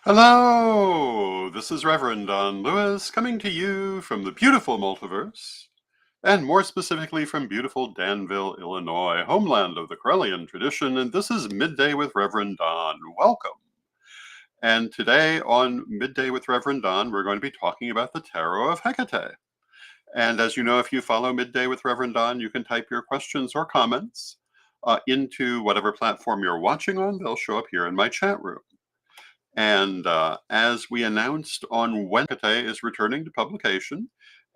Hello, this is Reverend Don Lewis coming to you from the beautiful multiverse, and more specifically from beautiful Danville, Illinois, homeland of the Corellian tradition, and this is Midday with Reverend Don. Welcome. And today on Midday with Reverend Don, we're going to be talking about the Tarot of Hekate. And as you know, if you follow Midday with Reverend Don, you can type your questions or comments into whatever platform you're watching on. They'll show up here in my chat room. And as we announced on Wednesday is returning to publication,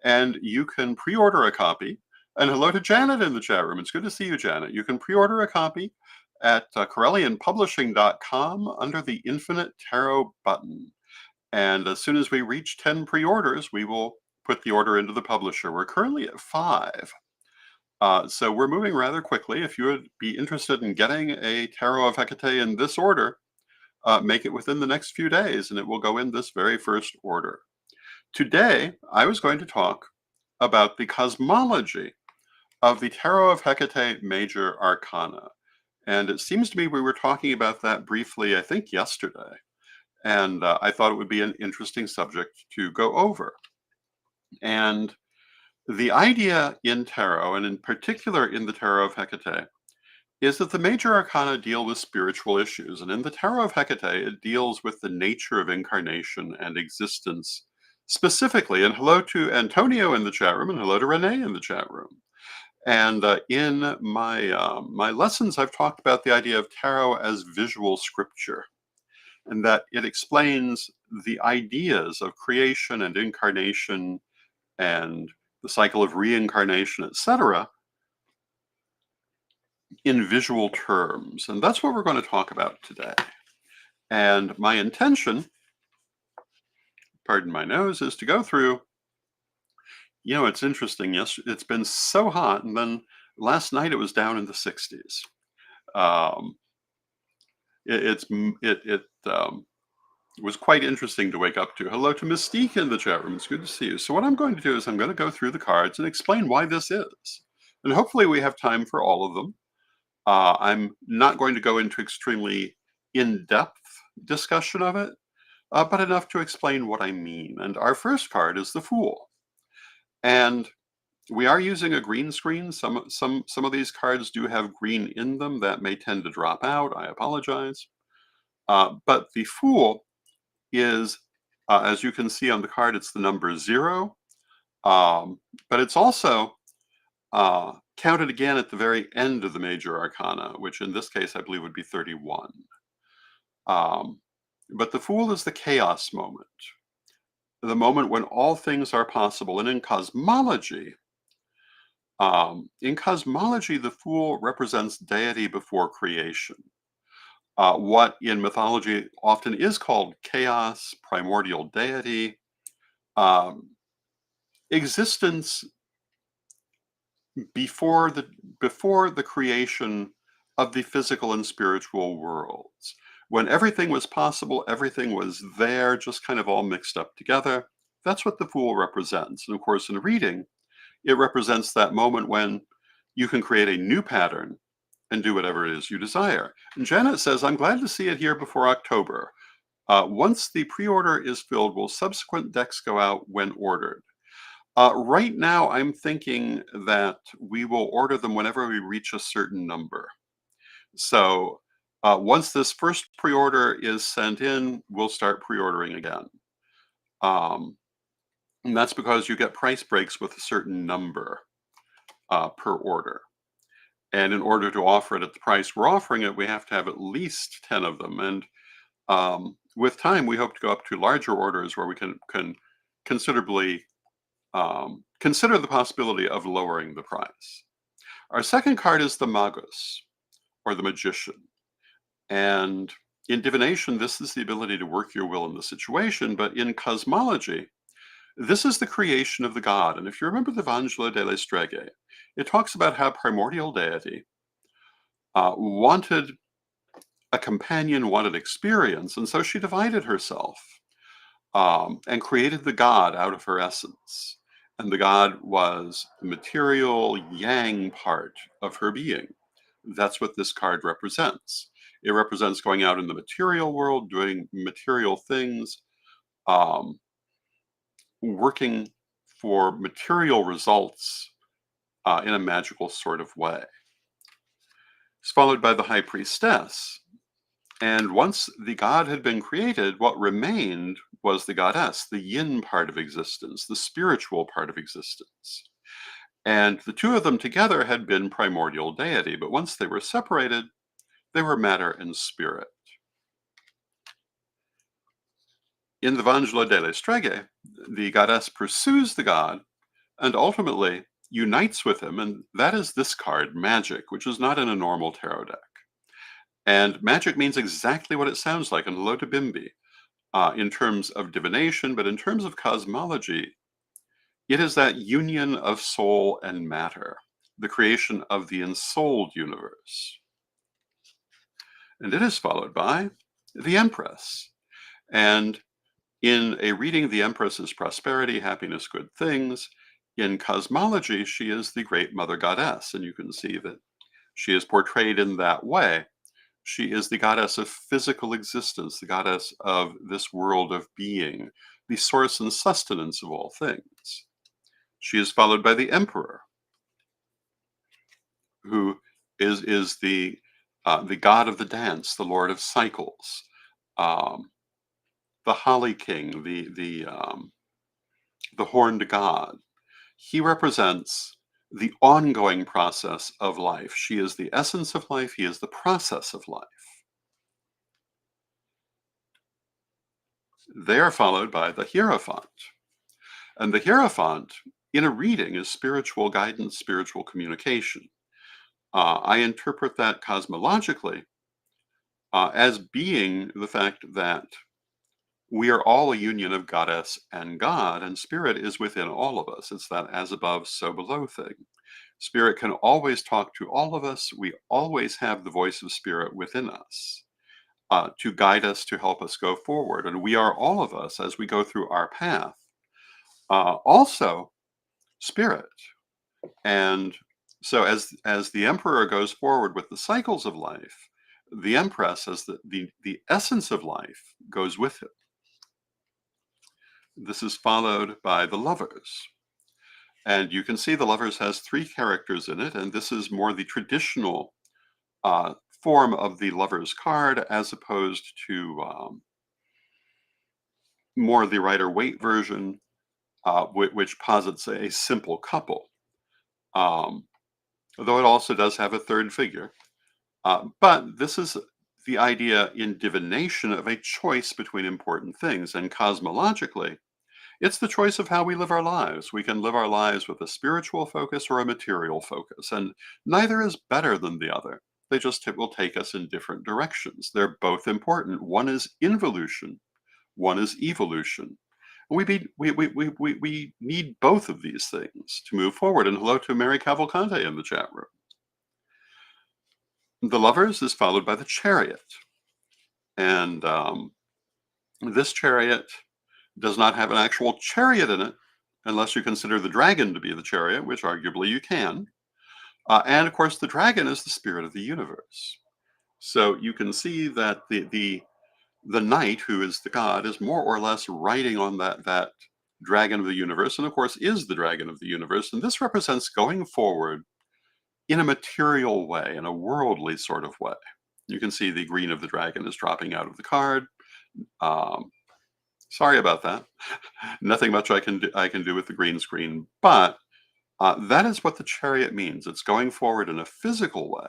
and you can pre-order a copy. And hello to Janet in the chat room. It's good to see you, Janet. You can pre-order a copy at CorellianPublishing.com under the Infinite Tarot button. And as soon as we reach 10 pre-orders, we will put the order into the publisher. We're currently at 5. So we're moving rather quickly. If you would be interested in getting a Tarot of Hekate in this order, make it within the next few days, and it will go in this very first order. Today, I was going to talk about the cosmology of the Tarot of Hekate Major Arcana. And it seems to me we were talking about that briefly, I think, yesterday. And I thought it would be an interesting subject to go over. And the idea in tarot, and in particular in the Tarot of Hekate, is that the major arcana deal with spiritual issues. And in the Tarot of Hekate, it deals with the nature of incarnation and existence specifically. And hello to Antonio in the chat room, and hello to Renee in the chat room. And in my lessons, I've talked about the idea of tarot as visual scripture, and that it explains the ideas of creation and incarnation and the cycle of reincarnation, etc., in visual terms. And that's what we're going to talk about today. And my intention, pardon my nose, is to go through, it's interesting. Yes, it's been so hot. And then last night it was down in the 60s. Um, it was quite interesting to wake up to. Hello to Mystique in the chat room. It's good to see you. So what I'm going to do is I'm going to go through the cards and explain why this is. And hopefully we have time for all of them. I'm not going to go into extremely in-depth discussion of it, but enough to explain what I mean. And our first card is the Fool. And we are using a green screen. Some of these cards do have green in them. That may tend to drop out. I apologize. But the Fool is, as you can see on the card, it's the number 0. But it's also counted again at the very end of the major arcana, which in this case I believe would be 31. But the Fool is the chaos moment, the moment when all things are possible. And in cosmology, the Fool represents deity before creation. What in mythology often is called chaos, primordial deity, existence before the creation of the physical and spiritual worlds. When everything was possible, everything was there, just kind of all mixed up together. That's what the Fool represents. And of course, in reading, it represents that moment when you can create a new pattern and do whatever it is you desire. And Janet says, I'm glad to see it here before October. Once the pre-order is filled, will subsequent decks go out when ordered? Right now, I'm thinking that we will order them whenever we reach a certain number. So once this first pre-order is sent in, we'll start pre-ordering again. And that's because you get price breaks with a certain number per order. And in order to offer it at the price we're offering it, we have to have at least 10 of them. And with time, we hope to go up to larger orders where we can considerably consider the possibility of lowering the price. Our second card is the Magus, or the Magician. And in divination, this is the ability to work your will in the situation, but in cosmology, this is the creation of the god. And if you remember the Vangelo delle Streghe, it talks about how primordial deity wanted a companion, wanted experience, and so she divided herself and created the god out of her essence. And the god was the material yang part of her being. That's what this card represents. It represents going out in the material world, doing material things, um, working for material results in a magical sort of way. It's followed by the high priestess. And once the god had been created, what remained was the goddess, the yin part of existence, the spiritual part of existence. And the two of them together had been primordial deity, but once they were separated, they were matter and spirit. In the Vangelo delle Streghe, the goddess pursues the god and ultimately unites with him, and that is this card, Magic, which is not in a normal tarot deck. And magic means exactly what it sounds like in Hello to Bimbi, in terms of divination, but in terms of cosmology, it is that union of soul and matter, the creation of the ensouled universe. And it is followed by the Empress. And in a reading, the Empress is prosperity, happiness, good things. In cosmology, she is the great mother goddess, and you can see that she is portrayed in that way. She is the goddess of physical existence, the goddess of this world of being, the source and sustenance of all things. She is followed by the Emperor, who is the god of the dance, the lord of cycles, um, the Holly King, the horned god. He represents the ongoing process of life. She is the essence of life. He is the process of life. They are followed by the Hierophant. And the Hierophant, in a reading, is spiritual guidance, spiritual communication. I interpret that cosmologically as being the fact that we are all a union of goddess and God, and spirit is within all of us. It's that as above, so below thing. Spirit can always talk to all of us. We always have the voice of spirit within us to guide us, to help us go forward. And we are all of us as we go through our path. Also, spirit. And so as the emperor goes forward with the cycles of life, the empress, as the essence of life, goes with it. This is followed by the lovers. And you can see the lovers has three characters in it, and this is more the traditional form of the lovers card as opposed to more the Rider-Waite version, which posits a simple couple. Though it also does have a third figure. But this is the idea in divination of a choice between important things. And cosmologically, it's the choice of how we live our lives. We can live our lives with a spiritual focus or a material focus, and neither is better than the other. They just will take us in different directions. They're both important. One is involution, one is evolution. We need both of these things to move forward. And hello to Mary Cavalcante in the chat room. The lovers is followed by the chariot. And this chariot does not have an actual chariot in it, unless you consider the dragon to be the chariot, which arguably you can. And of course, the dragon is the spirit of the universe. So you can see that the knight, who is the god, is more or less riding on that dragon of the universe, and of course is the dragon of the universe. And this represents going forward in a material way, in a worldly sort of way. You can see the green of the dragon is dropping out of the card. Sorry about that. Nothing much I can do with the green screen, but that is what the chariot means. It's going forward in a physical way,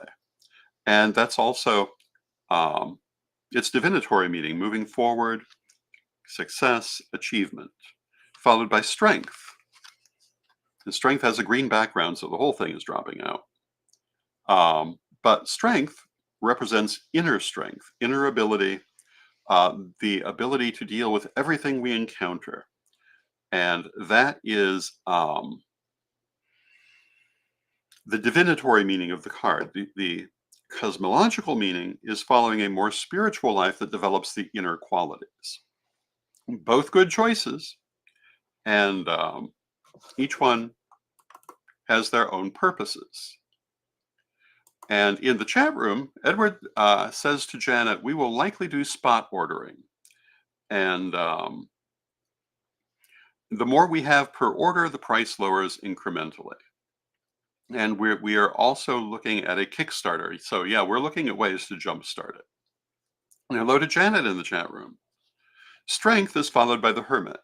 and that's also its divinatory meaning, moving forward, success, achievement, followed by strength. And strength has a green background, so the whole thing is dropping out. But strength represents inner strength, inner ability, the ability to deal with everything we encounter. And that is the divinatory meaning of the card. The cosmological meaning is following a more spiritual life that develops the inner qualities. Both good choices, and each one has their own purposes. And in the chat room, Edward says to Janet, we will likely do spot ordering. And the more we have per order, the price lowers incrementally. And we are also looking at a Kickstarter. So yeah, we're looking at ways to jumpstart it. And hello to Janet in the chat room. Strength is followed by the Hermit.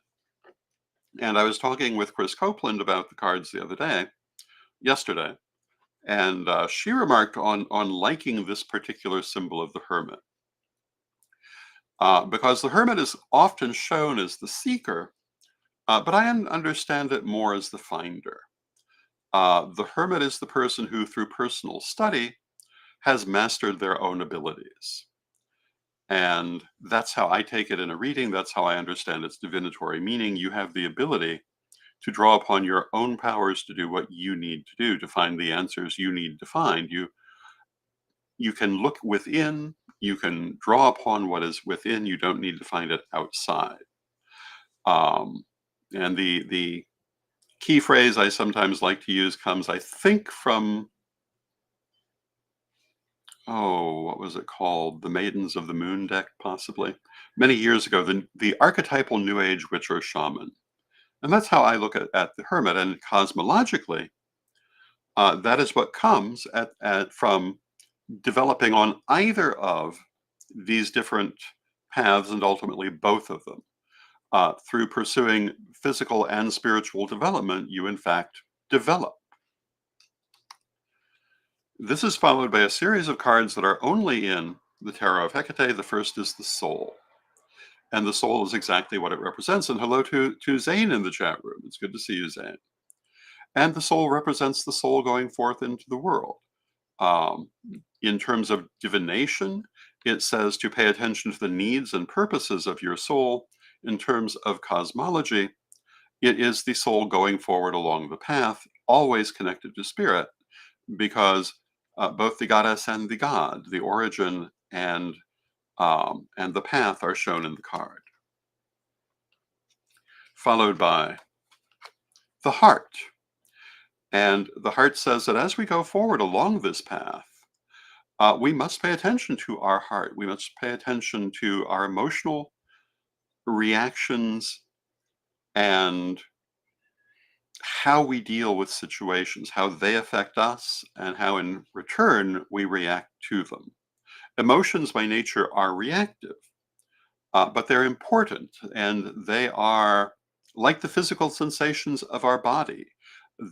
And I was talking with Chris Copeland about the cards the other day, yesterday, and she remarked on liking this particular symbol of the Hermit. Because the Hermit is often shown as the seeker, but I understand it more as the finder. The Hermit is the person who, through personal study, has mastered their own abilities. And that's how I take it in a reading. That's how I understand its divinatory meaning. You have the ability to draw upon your own powers to do what you need to do, to find the answers you need to find. You can look within, you can draw upon what is within, you don't need to find it outside. And the key phrase I sometimes like to use comes, I think, from, what was it called? The Maidens of the Moon deck, possibly. Many years ago, the archetypal New Age witch or shaman. And that's how I look at the Hermit. And cosmologically, that is what comes from developing on either of these different paths, and ultimately both of them. Through pursuing physical and spiritual development, you in fact develop. This is followed by a series of cards that are only in the Tarot of Hekate. The first is the Soul. And the Soul is exactly what it represents. And hello to Zane in the chat room. It's good to see you, Zane. And the Soul represents the soul going forth into the world. In terms of divination, it says to pay attention to the needs and purposes of your soul. In terms of cosmology, it is the soul going forward along the path, always connected to spirit, because both the goddess and the god, the origin and the path, are shown in the card. Followed by the heart. And the heart says that as we go forward along this path, we must pay attention to our heart. We must pay attention to our emotional reactions and how we deal with situations, how they affect us, and how in return we react to them. Emotions by nature are reactive, but they're important, and they are like the physical sensations of our body.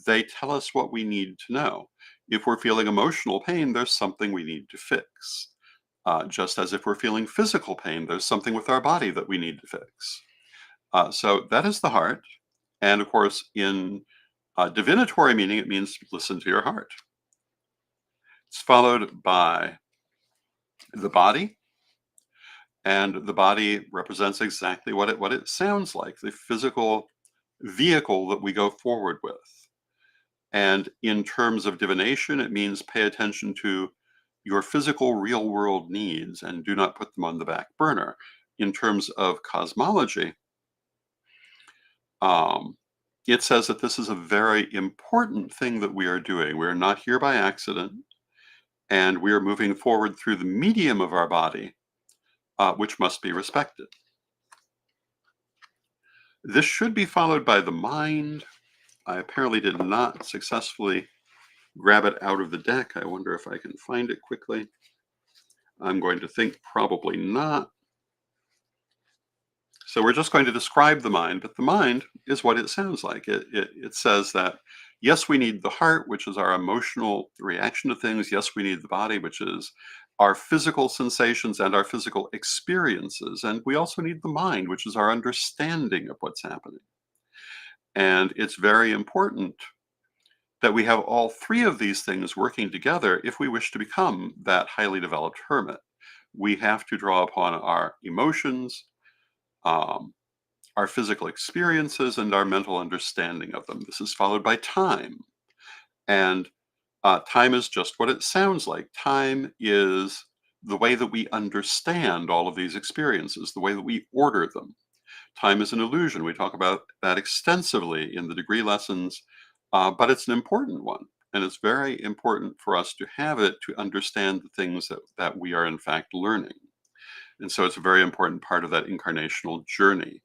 They tell us what we need to know. If we're feeling emotional pain, there's something we need to fix. Just as if we're feeling physical pain, there's something with our body that we need to fix. So that is the heart. And of course, in divinatory meaning, it means listen to your heart. It's followed by the body. And the body represents exactly what it sounds like, the physical vehicle that we go forward with. And in terms of divination, it means pay attention to your physical real world needs and do not put them on the back burner. In terms of cosmology, it says that this is a very important thing that we are doing. We are not here by accident, and we are moving forward through the medium of our body, which must be respected. This should be followed by the mind. I apparently did not successfully grab it out of the deck. I wonder if I can find it quickly. I'm going to think probably not. So we're just going to describe the mind, but the mind is what it sounds like. It says that, yes, we need the heart, which is our emotional reaction to things. Yes, we need the body, which is our physical sensations and our physical experiences. And we also need the mind, which is our understanding of what's happening. And it's very important that we have all three of these things working together if we wish to become that highly developed hermit. We have to draw upon our emotions, our physical experiences, and our mental understanding of them. This is followed by time. And time is just what it sounds like. Time is the way that we understand all of these experiences, the way that we order them. Time is an illusion. We talk about that extensively in the degree lessons, but it's an important one. And it's very important for us to have it to understand the things that we are in fact learning. And so it's a very important part of that incarnational journey.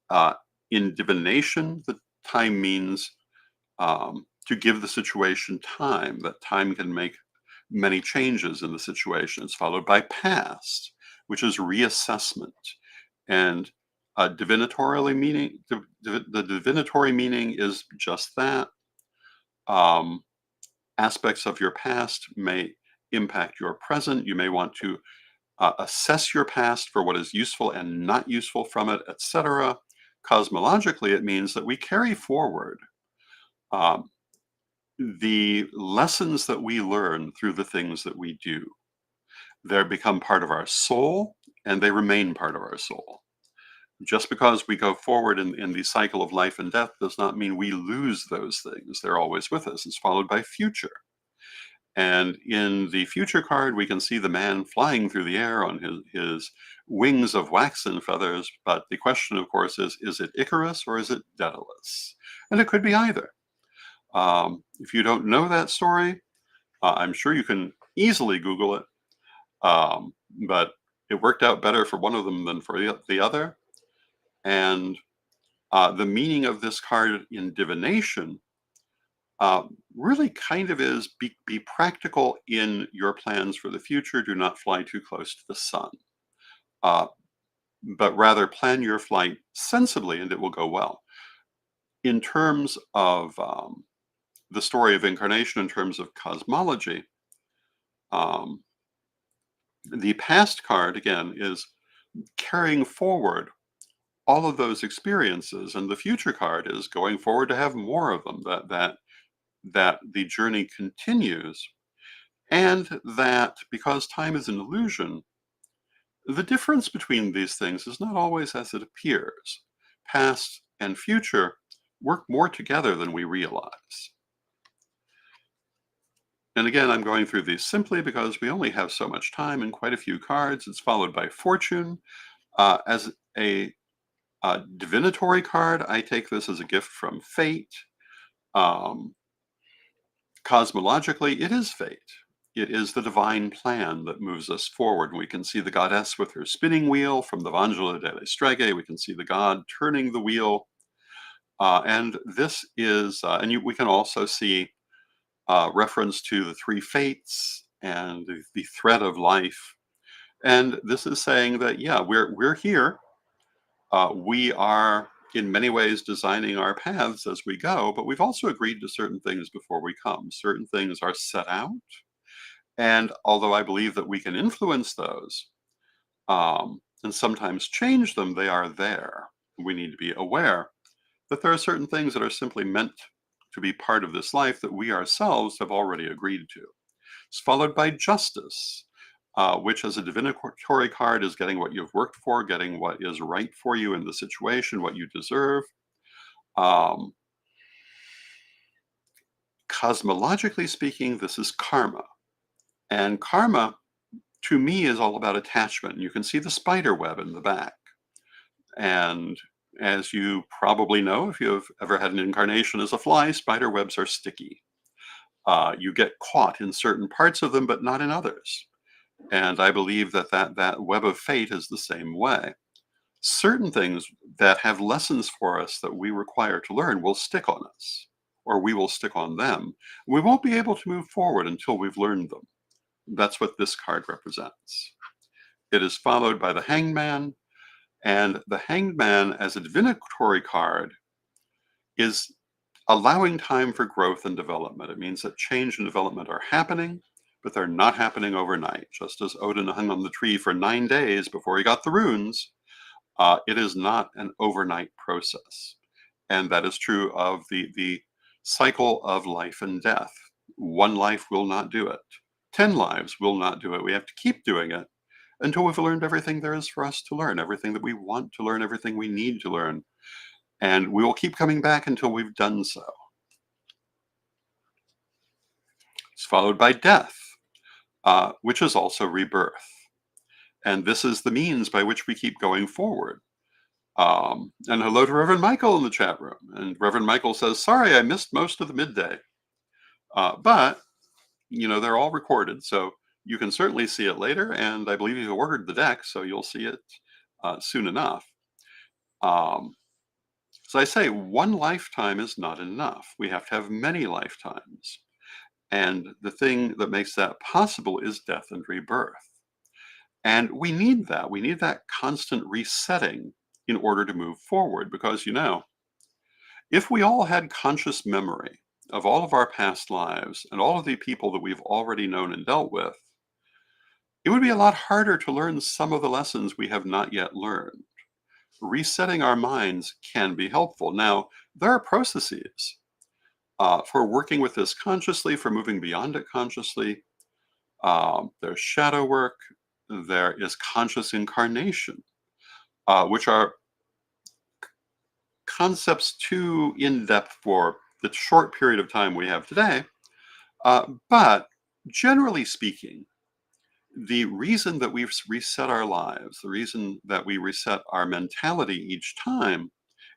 Uh, in divination, the time means to give the situation time, that time can make many changes in the situation. It's followed by past, which is reassessment. And the divinatory meaning is just that. Um, Aspects of your past may impact your present. You may want to assess your past for what is useful and not useful from it, etc. Cosmologically, it means that we carry forward um, the lessons that we learn through the things that we do. They become part of our soul, and they remain part of our soul. Just because we go forward in the cycle of life and death does not mean we lose those things. They're always with us. It's followed by future. And in the future card, we can see the man flying through the air on his wings of waxen feathers. But the question, of course, is it Icarus or is it Daedalus? And it could be either. If you don't know that story, I'm sure you can easily Google it. But it worked out better for one of them than for the other. And the meaning of this card in divination really kind of is be practical in your plans for the future. Do not fly too close to the sun, uh, but rather plan your flight sensibly and it will go well. In terms of the story of incarnation, in terms of cosmology, um, the past card, again, is carrying forward all of those experiences, and the future card is going forward to have more of them, that the journey continues, and that because time is an illusion, the difference between these things is not always as it appears. Past and future work more together than we realize. And again, I'm going through these simply because we only have so much time and quite a few cards. It's followed by fortune. As a divinatory card, I take this as a gift from fate. Um, Cosmologically, it is fate. It is the divine plan that moves us forward. We can see the goddess with her spinning wheel from the Vangelo delle Streghe. We can see the god turning the wheel. And this is, we can also see reference to the three fates and the thread of life. And this is saying that, yeah, we're here. We are in many ways designing our paths as we go, but we've also agreed to certain things before we come. Certain things are set out. And although I believe that we can influence those and sometimes change them, they are there. We need to be aware that there are certain things that are simply meant to be part of this life that we ourselves have already agreed to. It's followed by justice, which as a divinatory card is getting what you've worked for, getting what is right for you in the situation, what you deserve. Um, Cosmologically speaking, this is karma. And karma, to me, is all about attachment. You can see the spider web in the back. And as you probably know, if you've ever had an incarnation as a fly, spider webs are sticky. You get caught in certain parts of them, but not in others. And I believe that web of fate is the same way. Certain things that have lessons for us that we require to learn will stick on us, or we will stick on them. We won't be able to move forward until we've learned them. That's what this card represents. It is followed by the Hanged Man, and the Hanged Man as a divinatory card is allowing time for growth and development. It means that change and development are happening, but they're not happening overnight. Just as Odin hung on the tree for 9 days before he got the runes, it is not an overnight process. And that is true of the cycle of life and death. One life will not do it. 10 lives will not do it. We have to keep doing it until we've learned everything there is for us to learn, everything that we want to learn, everything we need to learn. And we will keep coming back until we've done so. It's followed by death, which is also rebirth. And this is the means by which we keep going forward. And hello to Reverend Michael in the chat room. And Reverend Michael says, sorry, I missed most of the midday. But, they're all recorded, so you can certainly see it later. And I believe you ordered the deck, so you'll see it soon enough. Um, so I say one lifetime is not enough. We have to have many lifetimes. And the thing that makes that possible is death and rebirth. And we need that. We need that constant resetting in order to move forward. Because, if we all had conscious memory of all of our past lives and all of the people that we've already known and dealt with, it would be a lot harder to learn some of the lessons we have not yet learned. Resetting our minds can be helpful. Now, there are processes for working with this consciously, for moving beyond it consciously. There's shadow work, there is conscious incarnation, which are concepts too in depth for the short period of time we have today. But generally speaking, the reason that we reset our lives, the reason that we reset our mentality each time,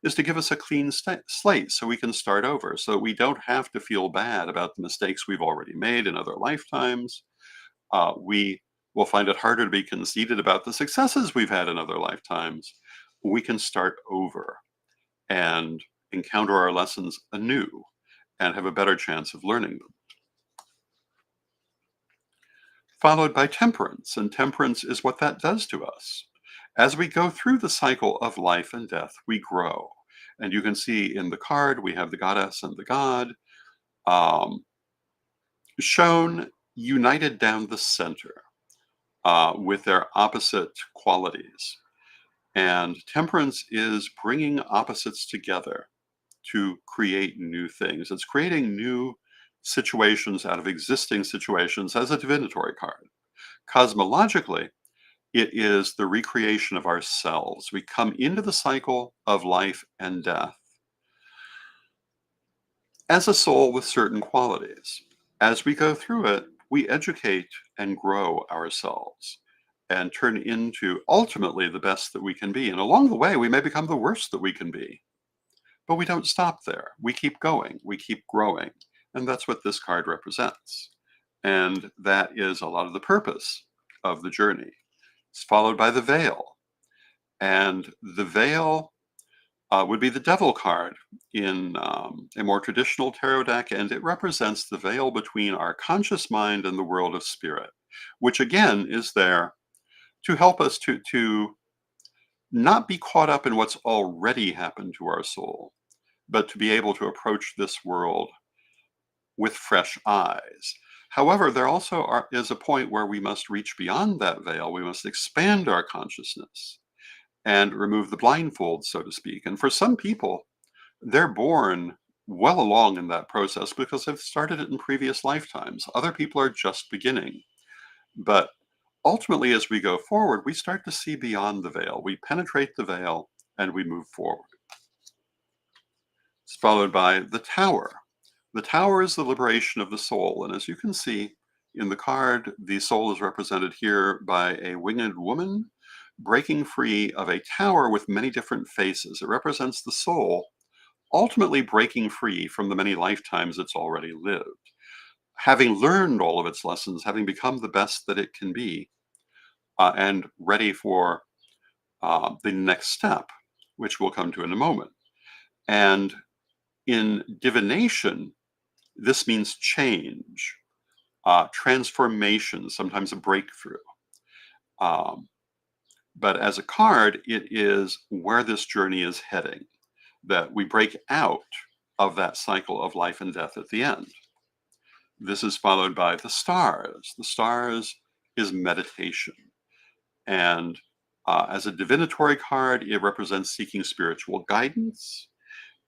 is to give us a clean slate so we can start over, so we don't have to feel bad about the mistakes we've already made in other lifetimes. We will find it harder to be conceited about the successes we've had in other lifetimes. We can start over and encounter our lessons anew and have a better chance of learning them. Followed by temperance, and temperance is what that does to us. As we go through the cycle of life and death, we grow. And you can see in the card, we have the goddess and the god um, shown united down the center with their opposite qualities. And temperance is bringing opposites together to create new things. It's creating new situations out of existing situations as a divinatory card. Cosmologically, it is the recreation of ourselves. We come into the cycle of life and death as a soul with certain qualities. As we go through it, we educate and grow ourselves and turn into ultimately the best that we can be. And along the way, we may become the worst that we can be. But we don't stop there. We keep going, we keep growing. And that's what this card represents. And that is a lot of the purpose of the journey. It's followed by the veil. And the veil would be the devil card in a more traditional tarot deck. And it represents the veil between our conscious mind and the world of spirit, which again is there to help us to not be caught up in what's already happened to our soul, but to be able to approach this world with fresh eyes. However, there also is a point where we must reach beyond that veil. We must expand our consciousness and remove the blindfold, so to speak. And for some people, they're born well along in that process because they've started it in previous lifetimes. Other people are just beginning. But ultimately, as we go forward, we start to see beyond the veil. We penetrate the veil and we move forward. It's followed by the tower. The tower is the liberation of the soul. And as you can see in the card, the soul is represented here by a winged woman breaking free of a tower with many different faces. It represents the soul ultimately breaking free from the many lifetimes it's already lived, having learned all of its lessons, having become the best that it can be, and ready for the next step, which we'll come to in a moment. And in divination, this means change, transformation, sometimes a breakthrough. But as a card, it is where this journey is heading, that we break out of that cycle of life and death at the end. This is followed by the stars. The stars is meditation. And as a divinatory card, it represents seeking spiritual guidance.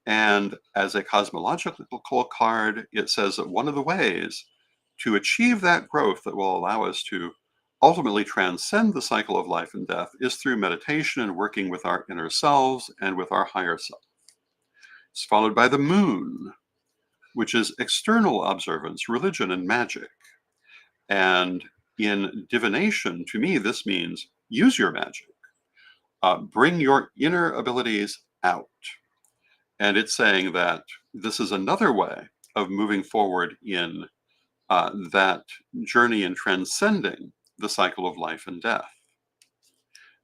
And as a cosmological card, it says that one of the ways to achieve that growth that will allow us to ultimately transcend the cycle of life and death is through meditation and working with our inner selves and with our higher self. It's followed by the moon, which is external observance, religion, and magic. And in divination, to me, this means use your magic. Bring your inner abilities out. And it's saying that this is another way of moving forward in that journey in transcending the cycle of life and death.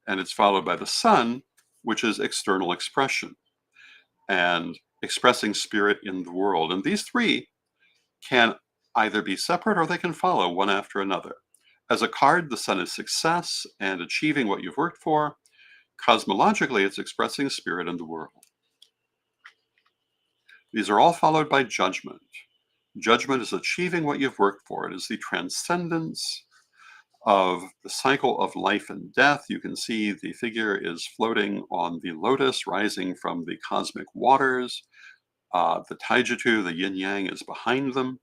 And it's followed by the sun, which is external expression and expressing spirit in the world. And these three can either be separate or they can follow one after another. As a card, the sun is success and achieving what you've worked for. Cosmologically, it's expressing spirit in the world. These are all followed by judgment. Judgment is achieving what you've worked for. It is the transcendence of the cycle of life and death. You can see the figure is floating on the lotus, rising from the cosmic waters. The taijutsu, the yin yang, is behind them.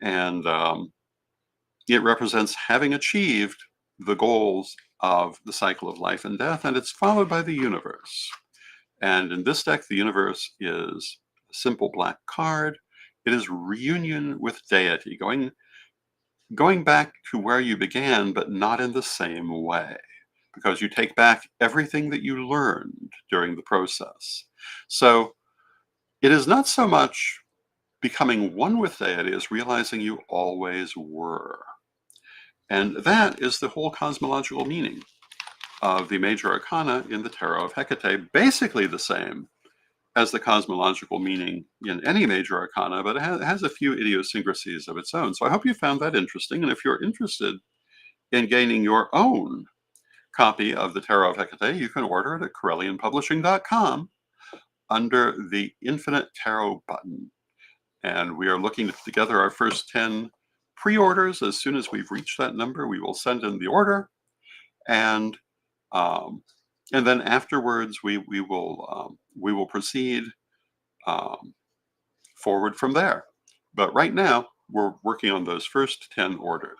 And it represents having achieved the goals of the cycle of life and death, and it's followed by the universe. And in this deck, the universe is a simple black card. It is reunion with deity, going back to where you began, but not in the same way, because you take back everything that you learned during the process. So it is not so much becoming one with deity as realizing you always were. And that is the whole cosmological meaning of the major arcana in the Tarot of Hekate, basically the same as the cosmological meaning in any major arcana, but it has a few idiosyncrasies of its own. So I hope you found that interesting. And if you're interested in gaining your own copy of the Tarot of Hekate, you can order it at CorellianPublishing.com under the Infinite Tarot button. And we are looking to put together our first 10 pre-orders. As soon as we've reached that number, we will send in the order. And then afterwards, we will proceed forward from there. But right now, we're working on those first 10 orders.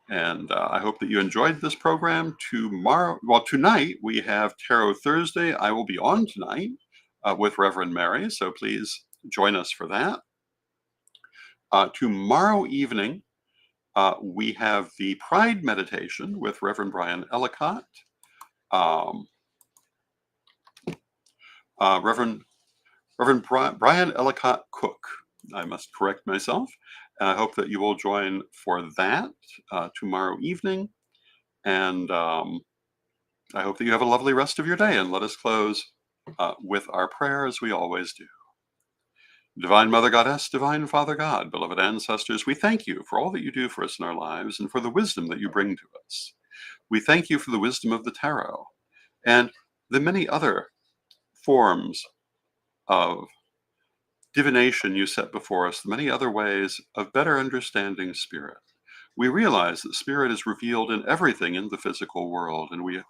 And I hope that you enjoyed this program. Tonight, we have Tarot Thursday. I will be on tonight with Reverend Mary, so please join us for that. Tomorrow evening, we have the Pride Meditation with Reverend Brian Ellicott. Reverend Brian Ellicott Cook. I must correct myself. And I hope that you will join for that tomorrow evening. And I hope that you have a lovely rest of your day. And let us close with our prayer as we always do. Divine Mother Goddess, Divine Father God, beloved ancestors, we thank you for all that you do for us in our lives and for the wisdom that you bring to us. We thank you for the wisdom of the tarot and the many other forms of divination you set before us, the many other ways of better understanding spirit. We realize that spirit is revealed in everything in the physical world, and we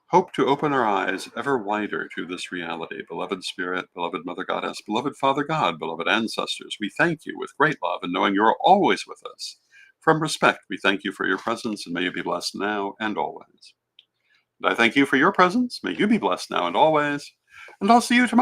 hope to open our eyes ever wider to this reality. Beloved Spirit, beloved Mother Goddess, beloved Father God, beloved ancestors, we thank you with great love and knowing you are always with us. From respect, we thank you for your presence, and may you be blessed now and always. And I thank you for your presence. May you be blessed now and always. And I'll see you tomorrow.